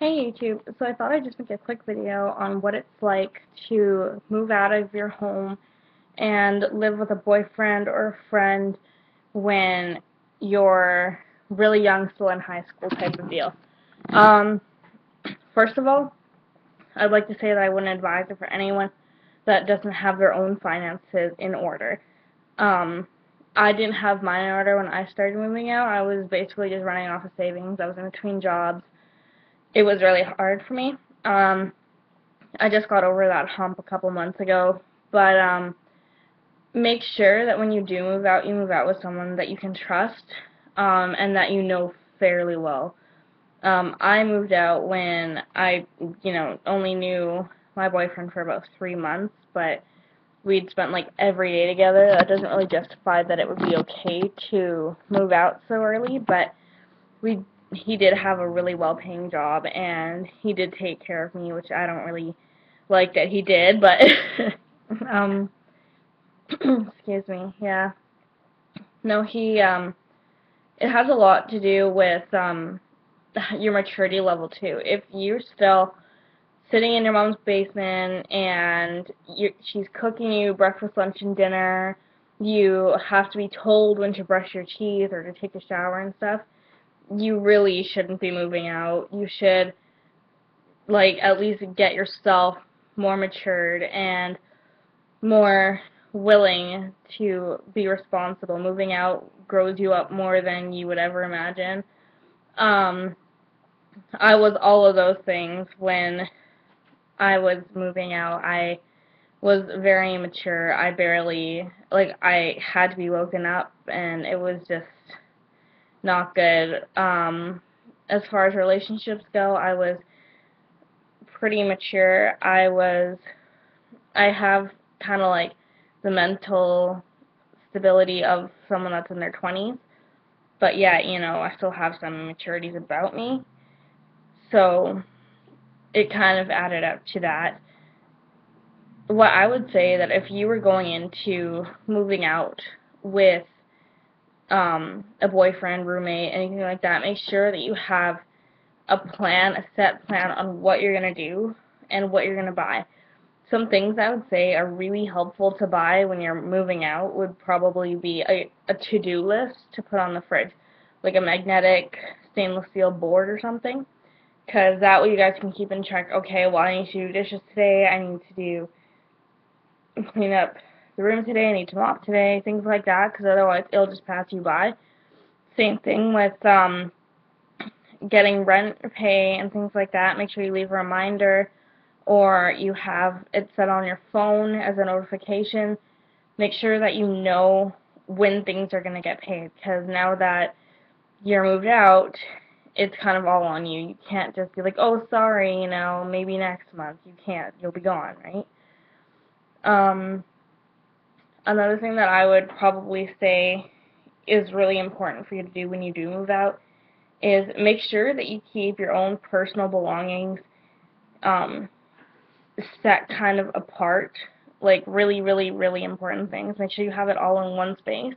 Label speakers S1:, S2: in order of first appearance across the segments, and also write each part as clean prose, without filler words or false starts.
S1: Hey YouTube, so I thought I'd just make a quick video on what it's like to move out of your home and live with a boyfriend or a friend when you're really young, still in high school type of deal. Um, First of all, I'd like to say that I wouldn't advise it for anyone that doesn't have their own finances in order. Um, I didn't have mine in order when I started moving out. I was basically just running off of savings. I was in between jobs. It was really hard for me. Um, I just got over that hump a couple months ago, but make sure that when you move out with someone that you can trust, and that you know fairly well. I moved out when I, only knew my boyfriend for about 3 months, but we'd spent like every day together. That doesn't really justify that it would be okay to move out so early, but we he did have a really well-paying job, and he did take care of me, which I don't really like that he did, but um excuse me. Yeah. No, he it has a lot to do with your maturity level too. If you're still sitting in your mom's basement and she's cooking you breakfast, lunch, and dinner, you have to be told when to brush your teeth or to take a shower and stuff, you really shouldn't be moving out. You should, like, at least get yourself more matured and more willing to be responsible. Moving out grows you up more than you would ever imagine. Um, I was all of those things when I was moving out. I was very immature. I barely, like, I had to be woken up, and it was just not good. As far as relationships go, I was pretty mature. I have kind of like the mental stability of someone that's in their 20s, but yeah, I still have some immaturities about me, so it kind of added up to that. What I would say that if you were going into moving out with a boyfriend, roommate, anything like that, make sure that you have a set plan on what you're going to do and what you're going to buy. Some things I would say are really helpful to buy when you're moving out would probably be a to-do list to put on the fridge, like a magnetic stainless steel board or something, because that way you guys can keep in check, okay, well, I need to do dishes today, I need to clean up the room today, I need to mop today, things like that, because otherwise it'll just pass you by. Same thing with getting rent pay and things like that. Make sure you leave a reminder, or you have it set on your phone as a notification. Make sure that you know when things are going to get paid, because now that you're moved out, it's kind of all on you. You can't just be like, oh, sorry, maybe next month. You can't. You'll be gone, right? Um, Another thing that I would probably say is really important for you to do when you do move out is make sure that you keep your own personal belongings um, set kind of apart, like really, really, really important things. Make sure you have it all in one space,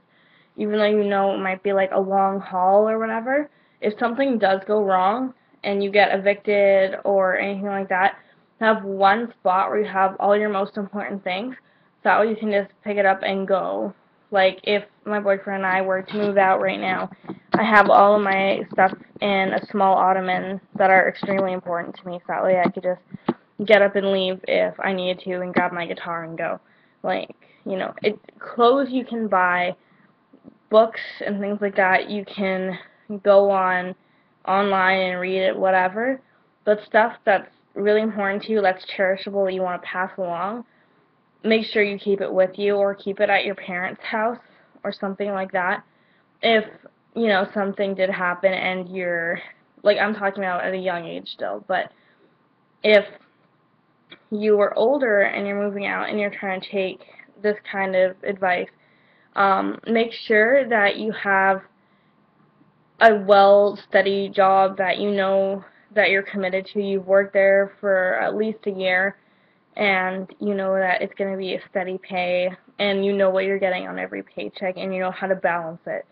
S1: even though it might be like a long haul or whatever. If something does go wrong and you get evicted or anything like that, have one spot where you have all your most important things, so that way you can just pick it up and go. Like, if my boyfriend and I were to move out right now, I have all of my stuff in a small ottoman that are extremely important to me, so that way I could just get up and leave if I needed to and grab my guitar and go. Like, clothes you can buy, books and things like that, you can go online and read it, whatever. But stuff that's really important to you, that's cherishable, that you want to pass along, make sure you keep it with you or keep it at your parents' house or something like that. If, something did happen and you're, like, I'm talking about at a young age still, but if you were older and you're moving out and you're trying to take this kind of advice, make sure that you have a steady job that you know that you're committed to. You've worked there for at least a year, and you know that it's going to be a steady pay, and you know what you're getting on every paycheck, and you know how to balance it.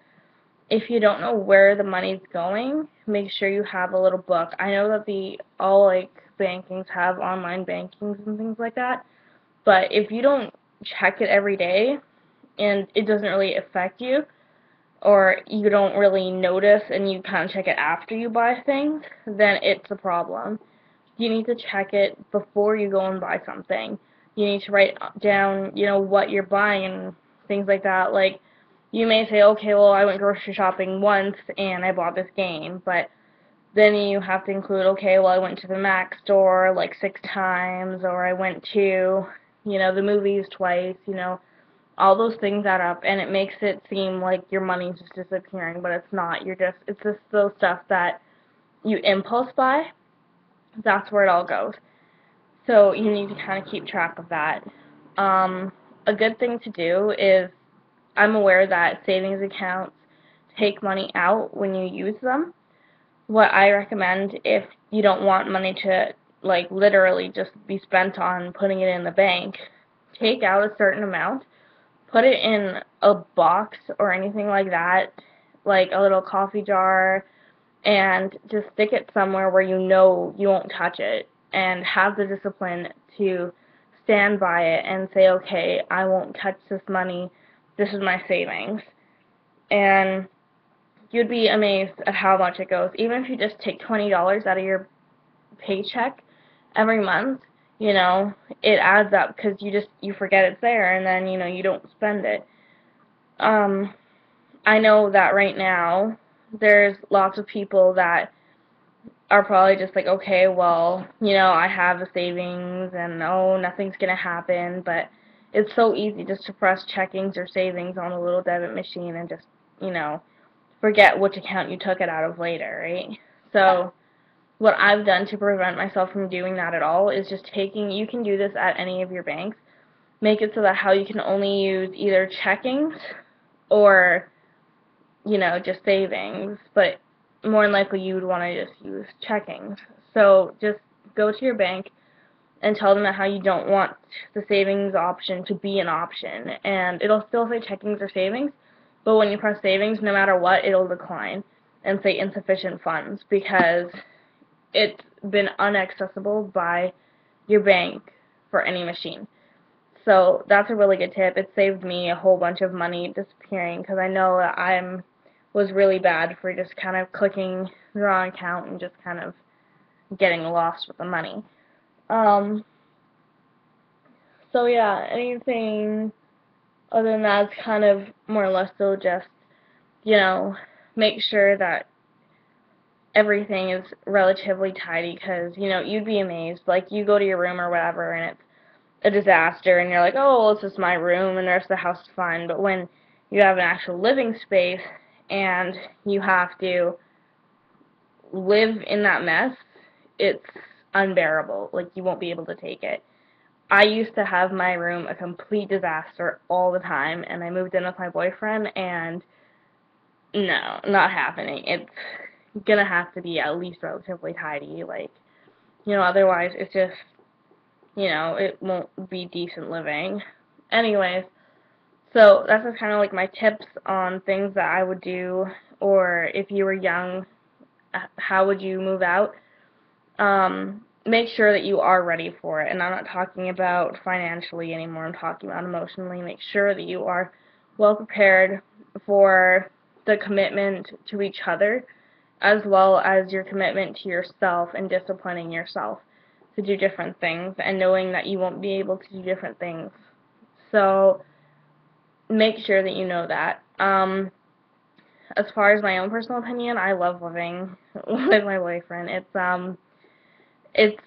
S1: if you don't know where the money's going, make sure you have a little book. I know that all like bankings have online bankings and things like that, but if you don't check it every day and it doesn't really affect you, or you don't really notice and you kind of check it after you buy things, then it's a problem. You need to check it before you go and buy something. You need to write down, what you're buying and things like that. Like, you may say, okay, well, I went grocery shopping once and I bought this game, but then you have to include, okay, well, I went to the Mac store like 6 times, or I went to, the movies twice, all those things add up, and it makes it seem like your money's just disappearing, but it's not. It's just those stuff that you impulse buy. That's where it all goes. So you need to kind of keep track of that. A good thing to do is, I'm aware that savings accounts take money out when you use them. What I recommend, if you don't want money to, like, literally just be spent on putting it in the bank, take out a certain amount, put it in a box or anything like that, like a little coffee jar, and just stick it somewhere where you know you won't touch it, and have the discipline to stand by it and say, okay, I won't touch this money, this is my savings. And you'd be amazed at how much it goes. Even if you just take $20 out of your paycheck every month, it adds up, because you forget it's there, and then, you don't spend it. I know that right now there's lots of people that are probably just like, okay, well, I have a savings and oh, nothing's gonna happen, but it's so easy just to press checkings or savings on a little debit machine and just, forget which account you took it out of later, right? So what I've done to prevent myself from doing that at all is just you can do this at any of your banks, make it so that how you can only use either checkings or, just savings, but more than likely you would want to just use checkings. So just go to your bank and tell them that how you don't want the savings option to be an option, and it'll still say checkings or savings, but when you press savings, no matter what, it'll decline and say insufficient funds, because it's been inaccessible by your bank for any machine. So that's a really good tip. It saved me a whole bunch of money disappearing, because I know that was really bad for just kind of clicking the wrong account and just kind of getting lost with the money. So yeah, anything other than that is kind of more or less so just, make sure that everything is relatively tidy, because, you'd be amazed. Like, you go to your room or whatever, and it's a disaster, and you're like, oh, well, it's just my room, and the rest of the house is fine. But when you have an actual living space, and you have to live in that mess, it's unbearable. Like, you won't be able to take it. I used to have my room a complete disaster all the time, and I moved in with my boyfriend, and no, not happening. It's gonna have to be at least relatively tidy, like, otherwise it's just, it won't be decent living. Anyways, so that's just kind of like my tips on things that I would do, or if you were young, how would you move out? Make sure that you are ready for it, and I'm not talking about financially anymore, I'm talking about emotionally. Make sure that you are well prepared for the commitment to each other, as well as your commitment to yourself and disciplining yourself to do different things, and knowing that you won't be able to do different things. So make sure that you know that. As far as my own personal opinion, I love living with my boyfriend. It's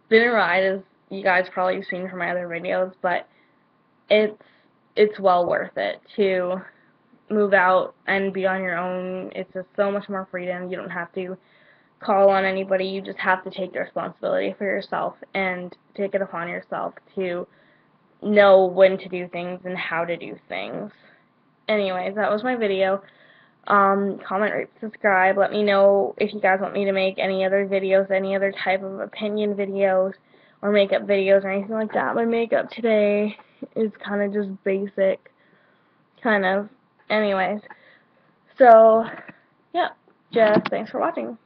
S1: been a ride, as you guys probably have seen from my other videos, but it's well worth it to move out and be on your own. It's just so much more freedom. You don't have to call on anybody. You just have to take the responsibility for yourself and take it upon yourself to know when to do things and how to do things. Anyways, that was my video. Comment, rate, subscribe. Let me know if you guys want me to make any other videos, any other type of opinion videos, or makeup videos, or anything like that. My makeup today is kind of just basic, kind of. Anyways, So, yeah, just thanks for watching.